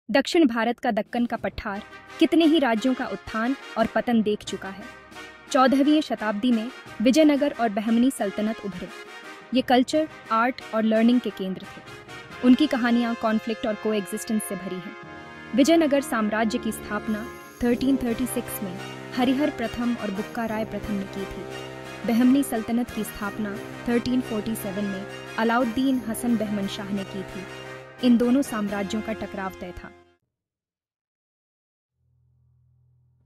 दक्षिण भारत का दक्कन का पठार कितने ही राज्यों का उत्थान और पतन देख चुका है। 14वीं शताब्दी में विजयनगर और बहमनी सल्तनत उभरे। ये कल्चर, आर्ट और लर्निंग के केंद्र थे। उनकी कहानियां कॉन्फ्लिक्ट और कोएग्जिस्टेंस से भरी हैं। विजयनगर साम्राज्य की स्थापना 1336 में हरिहर प्रथम और बुक्का राय प्रथम ने की थी। बहमनी सल्तनत की स्थापना 1347 में अलाउद्दीन हसन बहमन शाह ने की थी। इन दोनों साम्राज्यों का टकराव तय था।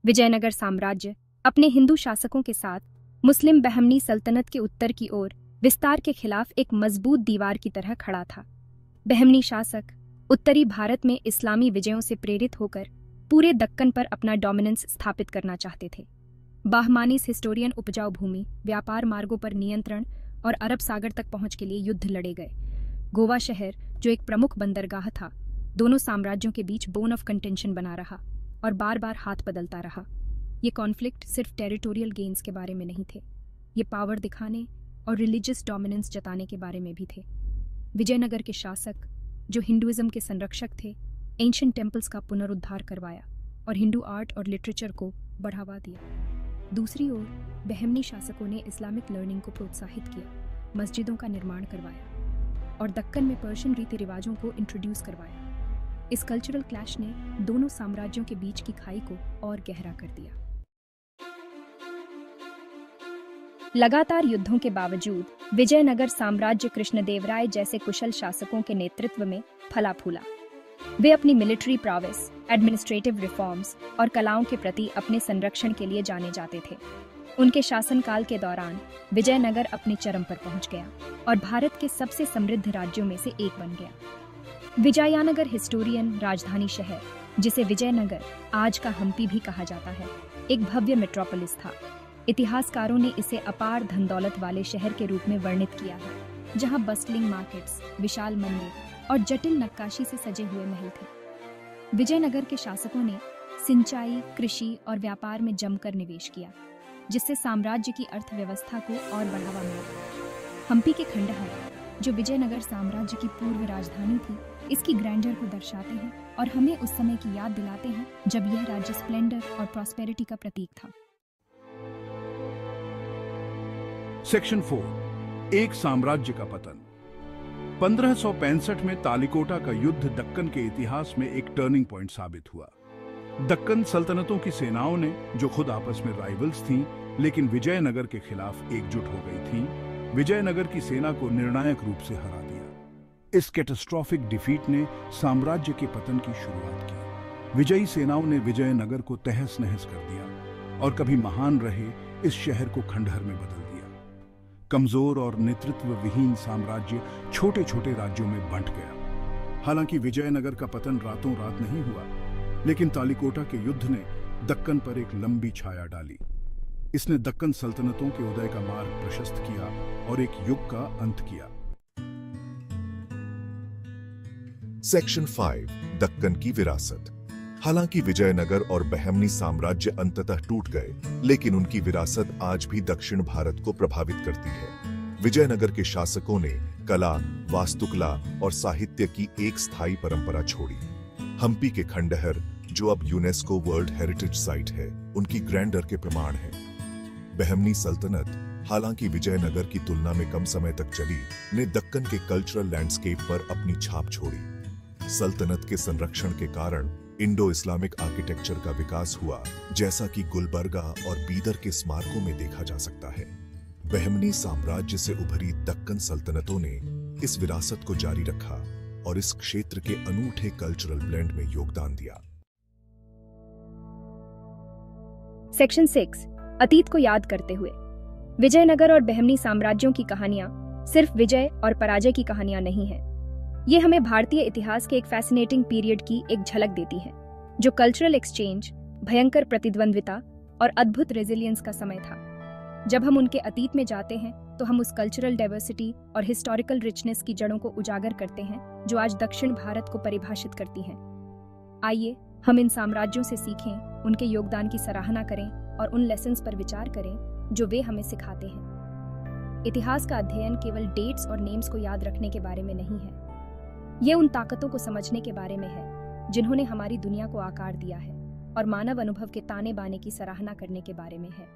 विजयनगर साम्राज्य अपने हिंदू शासकों के साथ मुस्लिम बहमनी सल्तनत के उत्तर की ओर विस्तार के खिलाफ एक मजबूत दीवार की तरह खड़ा था। बहमनी शासक उत्तरी भारत में इस्लामी विजयों से प्रेरित होकर पूरे दक्कन पर अपना डोमिनेंस स्थापित करना चाहते थे। बाहमानीस हिस्टोरियन उपजाऊ भूमि, व्यापार मार्गों पर नियंत्रण और अरब सागर तक पहुंच के लिए युद्ध लड़े गए। गोवा शहर, जो एक प्रमुख बंदरगाह था, दोनों साम्राज्यों के बीच बोन ऑफ कंटेंशन बना रहा और बार बार हाथ बदलता रहा। ये कॉन्फ्लिक्ट सिर्फ टेरिटोरियल गेन्स के बारे में नहीं थे, ये पावर दिखाने और रिलीजियस डोमिनेंस जताने के बारे में भी थे। विजयनगर के शासक, जो हिंदुइज्म के संरक्षक थे, एंशिएंट टेम्पल्स का पुनरुद्धार करवाया और हिंदू आर्ट और लिटरेचर को बढ़ावा दिया। दूसरी ओर बहमनी शासकों ने इस्लामिक लर्निंग को प्रोत्साहित किया, मस्जिदों का निर्माण करवाया और दक्कन में पर्शियन रीति रिवाजों को इंट्रोड्यूस करवाया। इस कल्चरल क्लैश ने दोनों साम्राज्यों के बीच की खाई को और गहरा कर दिया। लगातार युद्धों के बावजूद विजयनगर साम्राज्य कृष्णदेवराय जैसे कुशल शासकों के नेतृत्व में फला फूला। वे अपनी मिलिट्री प्रॉविस, एडमिनिस्ट्रेटिव रिफॉर्म्स और कलाओं के प्रति अपने संरक्षण के लिए जाने जाते थे। उनके शासनकाल के दौरान विजयनगर अपने चरम पर पहुंच गया और भारत के सबसे समृद्ध राज्यों में से एक बन गया। विजयनगर हिस्टोरियन राजधानी शहर, जिसे विजयनगर आज का हम्पी भी कहा जाता है, एक भव्य मेट्रोपोलिस था। इतिहासकारों ने इसे अपार धन दौलत वाले शहर के रूप में वर्णित किया है, जहां बस्टलिंग मार्केट्स, विशाल मंदिर और जटिल नक्काशी से सजे हुए महल थे। विजयनगर के शासकों ने सिंचाई, कृषि और व्यापार में जमकर निवेश किया, जिससे साम्राज्य की अर्थव्यवस्था को और बढ़ावा मिला। हम्पी के खंडहर, जो विजयनगर साम्राज्य की पूर्व राजधानी थी, इसकी ग्रैंडर को दर्शाते हैं और हमें उस समय की याद दिलाते हैं जब यह राज्य स्प्लेंडर और प्रॉस्पेरिटी का प्रतीक था। सेक्शन 4, एक साम्राज्य का पतन। 1565 में तालिकोटा का युद्ध दक्कन के इतिहास में एक टर्निंग पॉइंट साबित हुआ। दक्कन सल्तनतों की सेनाओं ने, जो खुद आपस में राइवल्स थीं, लेकिन विजयनगर के खिलाफ एकजुट हो गई थीं, विजयनगर की सेना को निर्णायक रूप से हरा दिया। इस कैटास्ट्रोफिक डिफीट ने साम्राज्य के पतन की शुरुआत की। विजयी सेनाओं ने विजयनगर को तहस नहस कर दिया और कभी महान रहे इस शहर को खंडहर में बदल दिया। कमजोर और नेतृत्व विहीन साम्राज्य छोटे छोटे राज्यों में बंट गया। हालांकि विजयनगर का पतन रातों रात नहीं हुआ, लेकिन तालिकोटा के युद्ध ने दक्कन पर एक लंबी छाया डाली। इसने दक्कन सल्तनतों के उदय का मार्ग प्रशस्त किया और एक युग का अंत किया। सेक्शन 5, दक्कन की विरासत। हालांकि विजयनगर और बहमनी साम्राज्य अंततः टूट गए, लेकिन उनकी विरासत आज भी दक्षिण भारत को प्रभावित करती है। विजयनगर के शासकों ने कला, वास्तुकला और साहित्य की एक स्थायी परंपरा छोड़ी। हम्पी के खंडहर, जो अब यूनेस्को वर्ल्ड हेरिटेज साइट है, उनकी ग्रैंडर के प्रमाण है। बहमनी सल्तनत, हालांकि विजयनगर की तुलना में कम समय तक चली, ने दक्कन के कल्चरल लैंडस्केप पर अपनी छाप छोड़ी। सल्तनत के संरक्षण के कारण इंडो इस्लामिक आर्किटेक्चर का विकास हुआ, जैसा कि गुलबर्गा और बीदर के स्मारकों में देखा जा सकता है। बहमनी साम्राज्य से उभरी दक्कन सल्तनतों ने इस विरासत को जारी रखा और इस क्षेत्र के अनूठे कल्चरल ब्लेंड में योगदान दिया। सेक्शन 6, अतीत को याद करते हुए। विजयनगर और बहमनी साम्राज्यों की कहानियां सिर्फ विजय और पराजय की कहानियां नहीं हैं। ये हमें भारतीय इतिहास के एक फैसिनेटिंग पीरियड की एक झलक देती है, जो कल्चरल एक्सचेंज, भयंकर प्रतिद्वंद्विता और अद्भुत रेजिलियंस का समय था। जब हम उनके अतीत में जाते हैं तो हम उस कल्चरल डाइवर्सिटी और हिस्टोरिकल रिचनेस की जड़ों को उजागर करते हैं, जो आज दक्षिण भारत को परिभाषित करती हैं। आइए हम इन साम्राज्यों से सीखें, उनके योगदान की सराहना करें और उन लेसन्स पर विचार करें जो वे हमें सिखाते हैं। इतिहास का अध्ययन केवल डेट्स और नेम्स को याद रखने के बारे में नहीं है। ये उन ताकतों को समझने के बारे में है जिन्होंने हमारी दुनिया को आकार दिया है और मानव अनुभव के ताने बाने की सराहना करने के बारे में है।